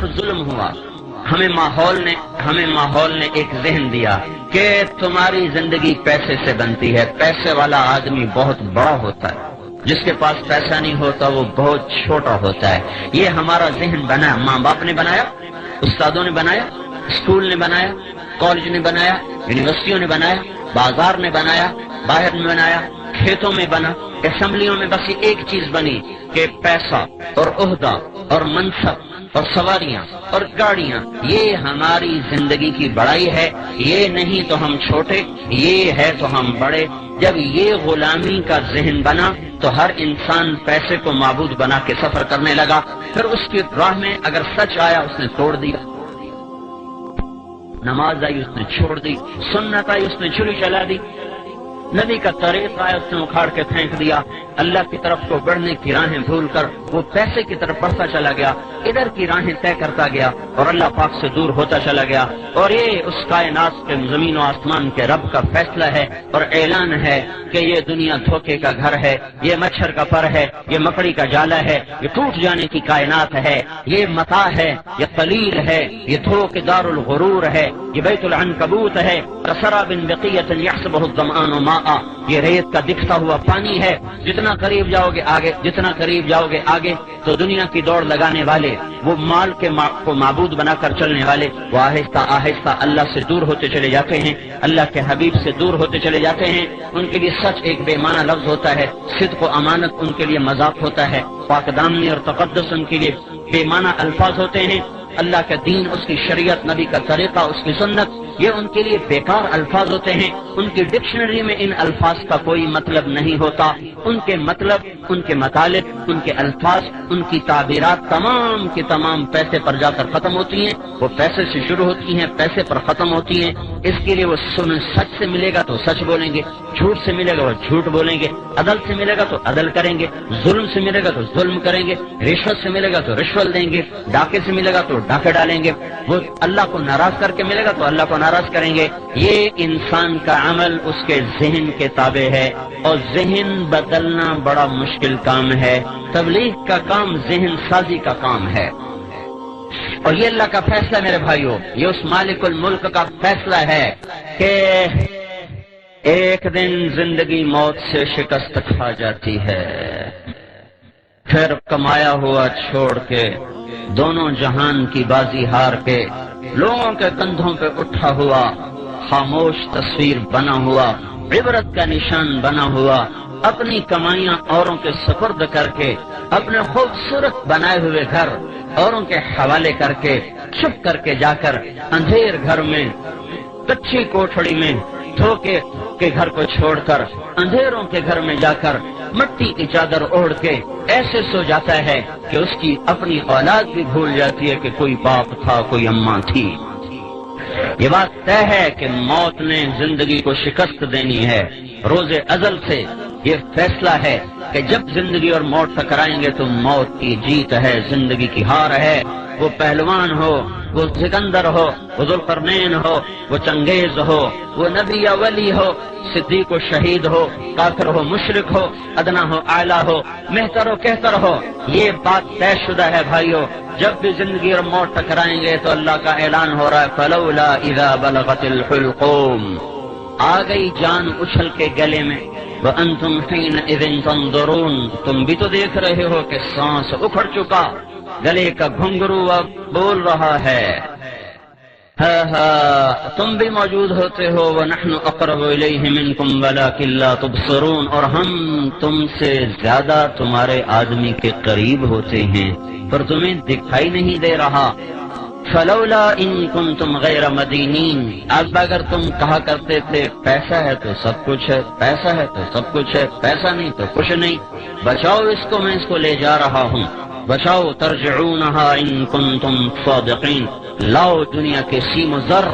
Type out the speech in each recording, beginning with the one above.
پر ظلم ہوا، ہمیں ماحول نے ایک ذہن دیا کہ تمہاری زندگی پیسے سے بنتی ہے، پیسے والا آدمی بہت بڑا ہوتا ہے، جس کے پاس پیسہ نہیں ہوتا وہ بہت چھوٹا ہوتا ہے۔ یہ ہمارا ذہن بنا، ماں باپ نے بنایا، استادوں نے بنایا، اسکول نے بنایا، کالج نے بنایا، یونیورسٹیوں نے بنایا، بازار نے بنایا، باہر میں بنایا، کھیتوں میں بنا، اسمبلیوں میں بس ایک چیز بنی کہ پیسہ اور عہدہ اور منصب اور سواریاں اور گاڑیاں، یہ ہماری زندگی کی بڑائی ہے، یہ نہیں تو ہم چھوٹے، یہ ہے تو ہم بڑے۔ جب یہ غلامی کا ذہن بنا تو ہر انسان پیسے کو معبود بنا کے سفر کرنے لگا، پھر اس کی راہ میں اگر سچ آیا اس نے توڑ دیا، نماز آئی اس نے چھوڑ دی، سنت آئی اس نے چھری چلا دی، نبی کا طریق آیا اس نے اکھاڑ کے پھینک دیا، اللہ کی طرف کو بڑھنے کی راہیں بھول کر وہ پیسے کی طرف بڑھتا چلا گیا، ادھر کی راہیں طے کرتا گیا اور اللہ پاک سے دور ہوتا چلا گیا۔ اور یہ اس کائنات کے زمین و آسمان کے رب کا فیصلہ ہے اور اعلان ہے کہ یہ دنیا دھوکے کا گھر ہے، یہ مچھر کا پر ہے، یہ مکڑی کا جالا ہے، یہ ٹوٹ جانے کی کائنات ہے، یہ متاع ہے، یہ قلیل ہے، یہ دھوکے دار الغرور ہے، یہ بیت العنکبوت ہے، کسراب بقیۃ یحسبہ الظمآن ماء، یہ ریت کا دکھتا ہوا پانی ہے۔ جتنا قریب جاؤ گے آگے تو دنیا کی دوڑ لگانے والے، وہ مال کو معبود بنا کر چلنے والے، وہ آہستہ آہستہ اللہ سے دور ہوتے چلے جاتے ہیں، اللہ کے حبیب سے دور ہوتے چلے جاتے ہیں۔ ان کے لیے سچ ایک بے معنی لفظ ہوتا ہے، صدق و امانت ان کے لیے مذاق ہوتا ہے، پاک دامنی اور تقدس ان کے لیے بے معنی الفاظ ہوتے ہیں، اللہ کا دین، اس کی شریعت، نبی کا طریقہ، اس کی سنت، یہ ان کے لیے بیکار الفاظ ہوتے ہیں۔ ان کی ڈکشنری میں ان الفاظ کا کوئی مطلب نہیں ہوتا، ان کے مطلب، ان کے مطالب، ان کے الفاظ، ان کی تعبیرات تمام کی تمام پیسے پر جا کر ختم ہوتی ہیں، وہ پیسے سے شروع ہوتی ہیں، پیسے پر ختم ہوتی ہیں۔ اس کے لیے وہ سچ سے ملے گا تو سچ بولیں گے، جھوٹ سے ملے گا وہ جھوٹ بولیں گے، عدل سے ملے گا تو عدل کریں گے، ظلم سے ملے گا تو ظلم کریں گے، رشوت سے ملے گا تو رشوت دیں گے، ڈاکے سے ملے گا تو ڈاکے ڈالیں گے، وہ اللہ کو ناراض کر کے ملے گا تو اللہ کو ناراض کریں گے۔ یہ انسان کا عمل اس کے ذہن کے تابع ہے، اور ذہن بدلنا بڑا مشکل کام ہے۔ تبلیغ کا کام ذہن سازی کا کام ہے، اور یہ اللہ کا فیصلہ میرے بھائیوں، یہ اس مالک الملک کا فیصلہ ہے کہ ایک دن زندگی موت سے شکست کھا جاتی ہے، پھر کمایا ہوا چھوڑ کے، دونوں جہان کی بازی ہار کے، لوگوں کے کندھوں پہ اٹھا ہوا خاموش تصویر بنا ہوا، عبرت کا نشان بنا ہوا، اپنی کمائیاں اوروں کے سپرد کر کے، اپنے خوبصورت بنائے ہوئے گھر اوروں کے حوالے کر کے، چھپ کر کے جا کر اندھیر گھر میں، کچی کوٹھڑی میں، دھوکے کے گھر کو چھوڑ کر اندھیروں کے گھر میں جا کر مٹی کی چادر اوڑھ کے ایسے سو جاتا ہے کہ اس کی اپنی اولاد بھی بھول جاتی ہے کہ کوئی باپ تھا، کوئی اماں تھی۔ یہ بات طے ہے کہ موت نے زندگی کو شکست دینی ہے، روز ازل سے یہ فیصلہ ہے کہ جب زندگی اور موت ٹکرائیں گے تو موت کی جیت ہے، زندگی کی ہار ہے۔ وہ پہلوان ہو، وہ سکندر ہو، وہ ذوالقرنین ہو، وہ چنگیز ہو، وہ نبی یا ولی ہو، صدیق و شہید ہو، کافر ہو مشرک ہو، ادنا ہو اعلیٰ ہو، مہتر ہو کہتر ہو، یہ بات طے شدہ ہے بھائیو۔ جب بھی زندگی اور موت ٹکرائیں گے تو اللہ کا اعلان ہو رہا ہے فلولا اذا بلغت الحلقوم، آ گئی جان اچھل کے گلے میں، وانتم حینئذ تنظرون، تم بھی تو دیکھ رہے ہو کہ سانس اکھڑ چکا، گلے کا گھنگرو اب بول رہا ہے، تم بھی موجود ہوتے ہو، وَنَحْنُ أَقْرَبُ إِلَيْهِ مِنْكُمْ وَلَكِنْ لَا تُبْصِرُونَ، اور ہم تم سے زیادہ تمہارے آدمی کے قریب ہوتے ہیں پر تمہیں دکھائی نہیں دے رہا۔ فَلَوْلَا إِن كُنْتُمْ غَيْرَ مَدِينِينَ، اب اگر تم کہا کرتے تھے پیسہ ہے تو سب کچھ ہے، پیسہ ہے تو سب کچھ ہے، پیسہ نہیں تو کچھ نہیں، بچاؤ اس کو، میں اس کو لے جا رہا ہوں، بچاؤ، ترجعونها ان کنتم صادقین، لاؤ دنیا کے سیم و زر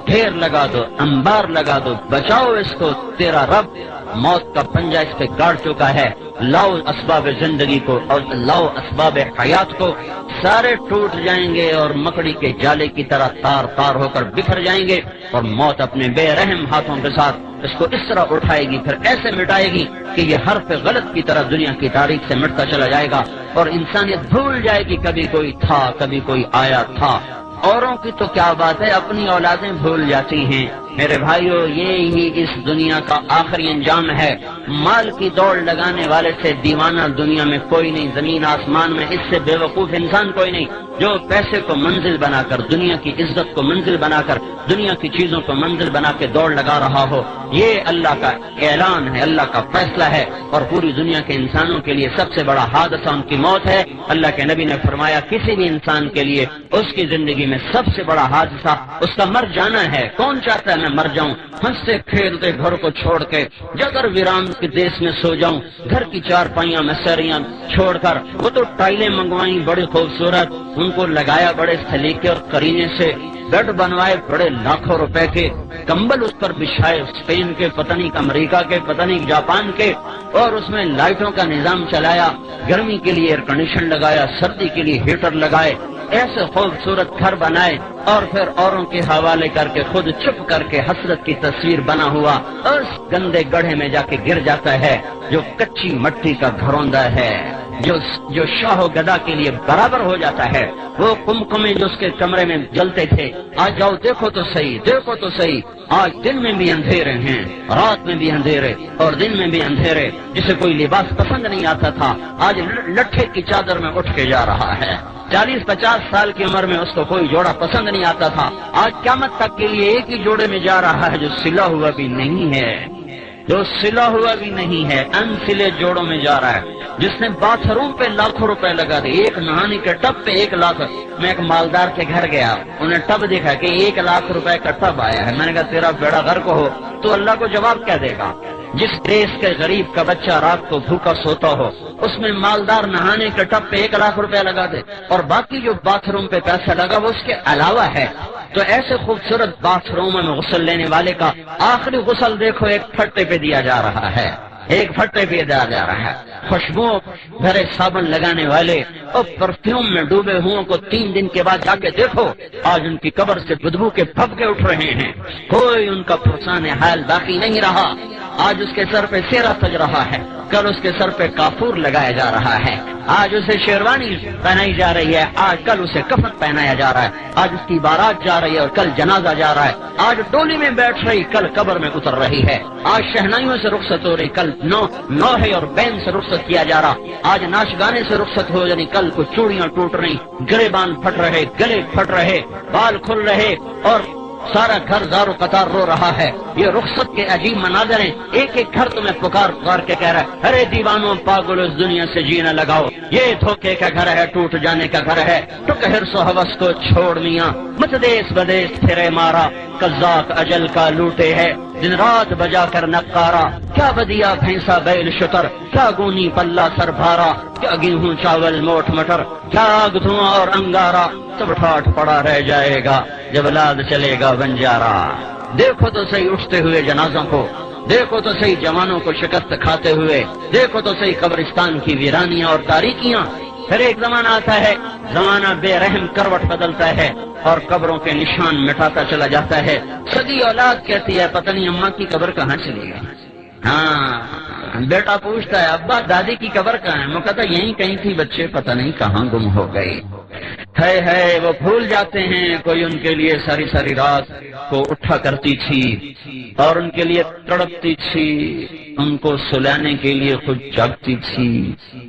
ڈھیر لگا دو، انبار لگا دو، بچاؤ اس کو، تیرا رب موت کا پنجہ اس پہ گاڑ چکا ہے، لاؤ اسباب زندگی کو اور لاؤ اسباب حیات کو، سارے ٹوٹ جائیں گے اور مکڑی کے جالے کی طرح تار تار ہو کر بکھر جائیں گے، اور موت اپنے بے رحم ہاتھوں کے ساتھ اس کو اس طرح اٹھائے گی، پھر ایسے مٹائے گی کہ یہ حرف غلط کی طرح دنیا کی تاریخ سے مٹتا چلا جائے گا، اور انسانیت بھول جائے گی کبھی کوئی تھا، کبھی کوئی آیا تھا۔ اوروں کی تو کیا بات ہے، اپنی اولادیں بھول جاتی ہیں۔ میرے بھائیو، یہ ہی اس دنیا کا آخری انجام ہے۔ مال کی دوڑ لگانے والے سے دیوانہ دنیا میں کوئی نہیں، زمین آسمان میں اس سے بے وقوف انسان کوئی نہیں، جو پیسے کو منزل بنا کر، دنیا کی عزت کو منزل بنا کر، دنیا کی چیزوں کو منزل بنا کے دوڑ لگا رہا ہو۔ یہ اللہ کا اعلان ہے، اللہ کا فیصلہ ہے، اور پوری دنیا کے انسانوں کے لیے سب سے بڑا حادثہ ان کی موت ہے۔ اللہ کے نبی نے فرمایا کسی بھی انسان کے لیے اس کی زندگی میں سب سے بڑا حادثہ اس کا مر جانا ہے۔ کون چاہتا ہے میں مر جاؤں، ہنستے کھیلتے گھر کو چھوڑ کے جگر ویران کے دیش میں سو جاؤں، گھر کی چار پائیاں میں سریاں چھوڑ کر؟ وہ تو ٹائلیں منگوائیں بڑی خوبصورت، ان کو لگایا بڑے سلیقے اور قرینے سے، بیڈ بنوائے بڑے لاکھوں روپے کے، کمبل اس پر بچھائے اسپین کے، پتہ نہیں امریکہ کے، پتہ نہیں جاپان کے، اور اس میں لائٹوں کا نظام چلایا، گرمی کے لیے ایئر کنڈیشن لگایا، سردی کے لیے ہیٹر لگائے، ایسے خوبصورت گھر بنائے، اور پھر اوروں کے حوالے کر کے خود چپ کر کے حسرت کی تصویر بنا ہوا اس گندے گڑھے میں جا کے گر جاتا ہے جو کچی مٹی کا گھروندا ہے، جو شاہ و گدا کے لیے برابر ہو جاتا ہے۔ وہ کمکمے جو اس کے کمرے میں جلتے تھے، آج جاؤ دیکھو تو صحیح، دیکھو تو صحیح، آج دن میں بھی اندھیرے ہیں، رات میں بھی اندھیرے اور دن میں بھی اندھیرے۔ جسے کوئی لباس پسند نہیں آتا تھا، آج لٹھے کی چادر میں اٹھ کے جا رہا ہے۔ 40-50 سال کی عمر میں اس کو کوئی جوڑا پسند نہیں آتا تھا، آج قیامت تک کے لیے ایک ہی جوڑے میں جا رہا ہے جو سلا ہوا بھی نہیں ہے، جو سلا ہوا بھی نہیں ہے، ان سلے جوڑوں میں جا رہا ہے۔ جس نے باتھ روم پہ لاکھوں روپے لگا دے، ایک نہانے کے ٹب پہ 1 لاکھ۔ میں ایک مالدار کے گھر گیا، انہیں ٹب دیکھا کہ 1 لاکھ روپے کا ٹب آیا ہے۔ میں نے کہا تیرا بیڑا غرق ہو، تو اللہ کو جواب کیا دے گا؟ جس دیش کے غریب کا بچہ رات کو بھوکا سوتا ہو، اس میں مالدار نہانے کے ٹب پہ 1 لاکھ روپے لگا دے، اور باقی جو باتھ روم پہ پیسہ لگا وہ اس کے علاوہ ہے۔ تو ایسے خوبصورت باتھ روم میں غسل لینے والے کا آخری غسل دیکھو ایک پھٹے پہ دیا جا رہا ہے، ایک پھٹے پہ دیا جا رہا ہے۔ خوشبو بھرے صابن لگانے والے اور پرفیوم میں ڈوبے ہوں کو 3 دن کے بعد جا کے دیکھو، آج ان کی قبر سے بدبو کے پھبکے اٹھ رہے ہیں، کوئی ان کا پرسان حال باقی نہیں رہا۔ آج اس کے سر پہ سیرا سج رہا ہے، کل اس کے سر پہ کافور لگایا جا رہا ہے، آج اسے شیروانی پہنائی جا رہی ہے، آج کل اسے کفن پہنایا جا رہا ہے، آج اس کی بارات جا رہی ہے اور کل جنازہ جا رہا ہے، آج ڈولی میں بیٹھ رہی کل قبر میں اتر رہی ہے، آج شہنائیوں سے رخصت ہو رہی کل نوحے اور بین سے رخصت کیا جا رہا، آج ناچ گانے سے رخصت ہو جانی کل کو چوڑیاں ٹوٹ رہی، گریبان پھٹ رہے، گلے پھٹ رہے، بال کھل رہے، اور سارا گھر زار و قطار رو رہا ہے۔ یہ رخصت کے عجیب مناظر ہیں، ایک ایک گھر تمہیں پکار پکار کے کہہ رہا ہے ارے دیوانوں پاگل اس دنیا سے جینا لگاؤ، یہ دھوکے کا گھر ہے، ٹوٹ جانے کا گھر ہے، ٹک حرص و ہوس کو چھوڑ میاں، مت دیس بدیس پھرے مارا، قذاق اجل کا لوٹے ہے، دن رات بجا کر نقارا، کیا بدیا بھینسا بیل شتر، کیا گونی پلہ سر بھارا، کیا گیہوں چاول موٹ مٹر، کیا آگ دھواں اور انگارا، سب ٹھاٹ پڑا رہ جائے گا جب لاد چلے گا بنجارا۔ دیکھو تو صحیح اٹھتے ہوئے جنازوں کو، دیکھو تو صحیح جوانوں کو شکست کھاتے ہوئے، دیکھو تو صحیح قبرستان کی ویرانیاں اور تاریکیاں۔ پھر ایک زمانہ آتا ہے، زمانہ بے رحم کروٹ بدلتا ہے اور قبروں کے نشان مٹاتا چلا جاتا ہے۔ سگی اولاد کہتی ہے پتہ نہیں اماں کی قبر کہاں چلی گئی، ہاں بیٹا پوچھتا ہے ابا دادی کی قبر کہاں ہے، وہ کہتا ہے یہیں کہیں تھی بچے، پتہ نہیں کہاں گم ہو گئی۔ ہے وہ بھول جاتے ہیں کوئی ان کے لیے ساری ساری رات کو اٹھا کرتی تھی اور ان کے لیے تڑپتی تھی، ان کو سلانے کے لیے خود جاگتی تھی،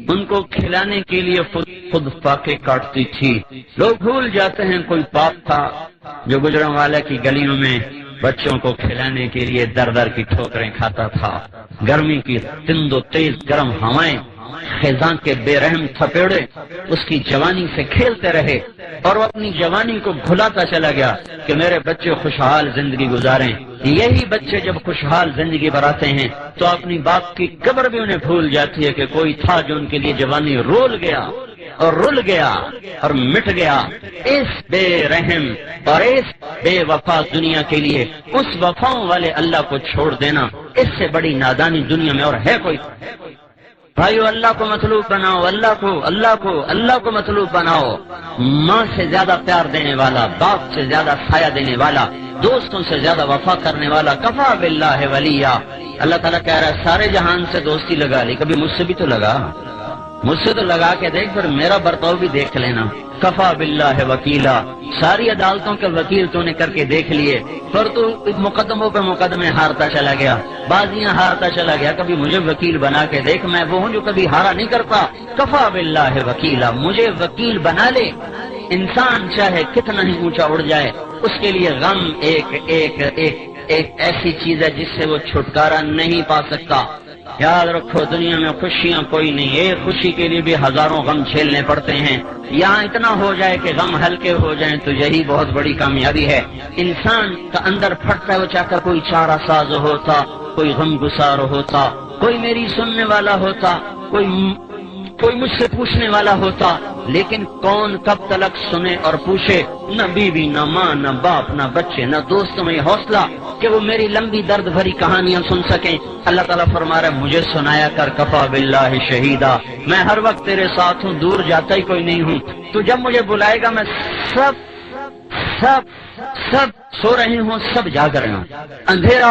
ان کو کھلانے کے لیے خود فاقے کاٹتی تھی۔ لوگ بھول جاتے ہیں کوئی باپ تھا جو گجروں والے کی گلیوں میں بچوں کو کھلانے کے لیے در در کی ٹھوکریں کھاتا تھا، گرمی کی تند و تیز گرم ہوائیں، خزاں کے بے رحم تھپیڑے اس کی جوانی سے کھیلتے رہے اور وہ اپنی جوانی کو بھلاتا چلا گیا کہ میرے بچے خوشحال زندگی گزاریں۔ یہی بچے جب خوشحال زندگی بناتے ہیں تو اپنی باپ کی قبر بھی انہیں بھول جاتی ہے کہ کوئی تھا جو ان کے لیے جوانی رول گیا اور رل گیا اور مٹ گیا۔ اس بے رحم اور اس بے وفا دنیا کے لیے اس وفاؤں والے اللہ کو چھوڑ دینا، اس سے بڑی نادانی دنیا میں اور ہے کوئی؟ بھائیو اللہ کو مطلوب بناؤ، اللہ کو مطلوب بناؤ۔ ماں سے زیادہ پیار دینے والا، باپ سے زیادہ سایہ دینے والا دوستوں سے زیادہ وفا کرنے والا کفا باللہ ولیہ۔ اللہ تعالیٰ کہہ رہا ہے سارے جہان سے دوستی لگا لی، کبھی مجھ سے بھی تو لگا، مجھ سے تو لگا کے دیکھ، پھر میرا برتاؤ بھی دیکھ لینا۔ کفا باللہ وکیلا، ساری عدالتوں کے وکیل تو نے کر کے دیکھ لیے، پھر تو مقدموں پہ مقدمے ہارتا چلا گیا، بازیاں ہارتا چلا گیا، کبھی مجھے وکیل بنا کے دیکھ، میں وہ ہوں جو کبھی ہارا نہیں کرتا۔ کفا باللہ وکیلا، مجھے وکیل بنا لے۔ انسان چاہے کتنا ہی اونچا اڑ جائے، اس کے لیے غم ایک ایسی چیز ہے جس سے وہ چھٹکارا نہیں پا سکتا۔ یاد رکھو دنیا میں خوشیاں کوئی نہیں، ایک خوشی کے لیے بھی ہزاروں غم جھیلنے پڑتے ہیں۔ یہاں اتنا ہو جائے کہ غم ہلکے ہو جائیں تو یہی بہت بڑی کامیابی ہے۔ انسان کا اندر پھٹتا ہے، وہ چاہتا کوئی چارہ ساز ہوتا، کوئی غم گسار ہوتا، کوئی میری سننے والا ہوتا، کوئی مجھ سے پوچھنے والا ہوتا، لیکن کون کب تلک سنے اور پوچھے؟ نہ بیوی، نہ ماں، نہ باپ، نہ بچے، نہ دوست میں حوصلہ کہ وہ میری لمبی درد بھری کہانیاں سن سکیں۔ اللہ تعالیٰ فرما رہا ہے مجھے سنایا کر، کفا باللہ شہیدا، میں ہر وقت تیرے ساتھ ہوں، دور جاتا ہی کوئی نہیں ہوں۔ تو جب مجھے بلائے گا میں سب سو رہے ہوں، سب جاگ رہے ہوں، اندھیرا